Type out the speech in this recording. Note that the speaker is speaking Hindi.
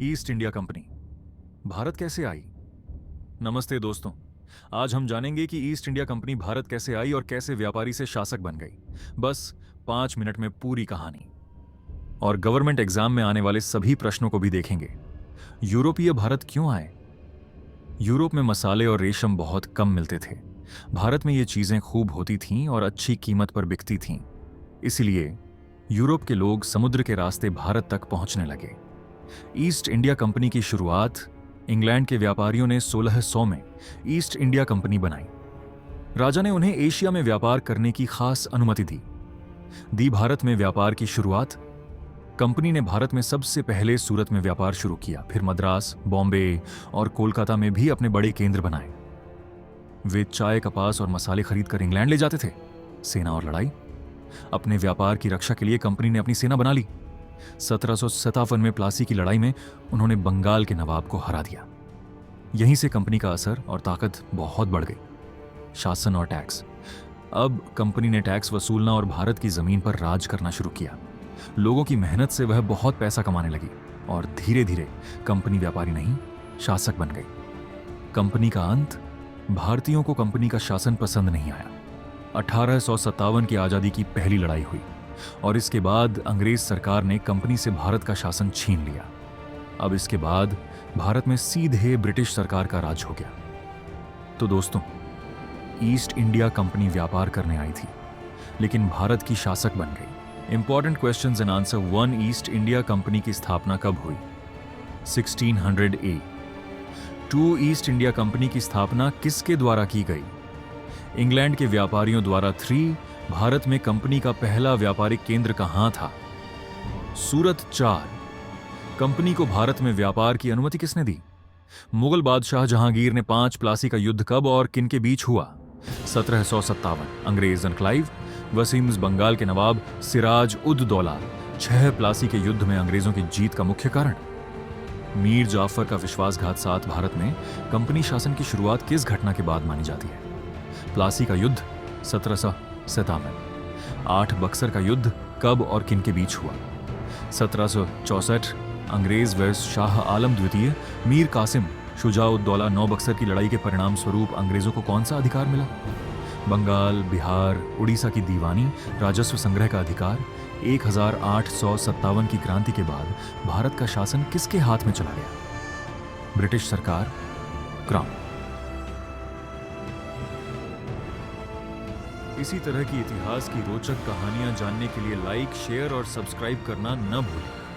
ईस्ट इंडिया कंपनी भारत कैसे आई? नमस्ते दोस्तों। आज हम जानेंगे कि ईस्ट इंडिया कंपनी भारत कैसे आई और कैसे व्यापारी से शासक बन गई। बस 5 मिनट में पूरी कहानी। और गवर्नमेंट एग्जाम में आने वाले सभी प्रश्नों को भी देखेंगे। यूरोपीय भारत क्यों आए? यूरोप में मसाले और रेशम बहुत कम मिलते थे। भारत में ये चीजें खूब होती थीं और अच्छी कीमत पर बिकती थीं। इसलिए यूरोप के लोग समुद्र के रास्ते भारत तक पहुंचने लगे। ईस्ट इंडिया कंपनी की शुरुआत इंग्लैंड के व्यापारियों ने 1600 में ईस्ट इंडिया कंपनी बनाई। राजा ने उन्हें एशिया में व्यापार करने की खास अनुमति दी भारत में व्यापार की शुरुआत। कंपनी ने भारत में सबसे पहले सूरत में व्यापार शुरू किया, फिर मद्रास, बॉम्बे और कोलकाता में भी अपने बड़े केंद्र बनाए। वे चाय, कपास और मसाले खरीदकर इंग्लैंड ले जाते थे। सेना और लड़ाई। अपने व्यापार की रक्षा के लिए कंपनी ने अपनी सेना बना ली। 1757 में प्लासी की लड़ाई में उन्होंने बंगाल के नवाब को हरा दिया। यहीं से कंपनी का असर और ताकत बहुत बढ़ गई। शासन और टैक्स। अब कंपनी ने टैक्स वसूलना और भारत की जमीन पर राज करना शुरू किया। लोगों की मेहनत से वह बहुत पैसा कमाने लगी और धीरे धीरे कंपनी व्यापारी नहीं, शासक बन गई। कंपनी का अंत। भारतीयों को कंपनी का शासन पसंद नहीं आया। 1857 की आजादी की पहली लड़ाई हुई और इसके बाद अंग्रेज सरकार ने कंपनी से भारत का शासन छीन लिया। अब इसके बाद भारत में सीधे ब्रिटिश सरकार का राज हो गया। तो दोस्तों, ईस्ट इंडिया कंपनी व्यापार करने आई थी, लेकिन भारत की शासक बन गई। Important questions and answer 1। East India company की स्थापना कब हुई? 1600 ए। 2। ईस्ट इंडिया कंपनी की स्थापना किसके द्वारा की गई? इंग्लैंड के व्यापारियों द्वारा। 3। भारत में कंपनी का पहला व्यापारिक केंद्र कहां था? सूरत। 4। कंपनी को भारत में व्यापार की अनुमति किसने दी? मुगल बादशाह जहांगीर ने 5 प्लासी का युद्ध कब और किन के बीच हुआ? 1757। अंग्रेज एनक्लाइव। वसीम्स बंगाल के नवाब सिराज उद दौला। 6 प्लासी के युद्ध में अंग्रेजों की जीत का मुख्य कारण। मीर जाफर का विश्वासघात। 7। भारत में कंपनी शासन की शुरुआत किस घटना के बाद मानी जाती है? प्लासी का युद्ध 1757। 8। बक्सर का युद्ध कब और किन के बीच हुआ? 1764। अंग्रेज वर्सेस शाह आलम द्वितीय। मीर कासिम शुजाउद्दौला। 9। बक्सर की लड़ाई के परिणाम स्वरूप अंग्रेजों को कौन सा अधिकार मिला? बंगाल, बिहार, उड़ीसा की दीवानी, राजस्व संग्रह का अधिकार। 1857 की क्रांति के बाद भारत का शासन किसके हाथ में चला गया? ब्रिटिश सरकार, क्राउन। इसी तरह की इतिहास की रोचक कहानियां जानने के लिए लाइक, शेयर और सब्सक्राइब करना न भूलें।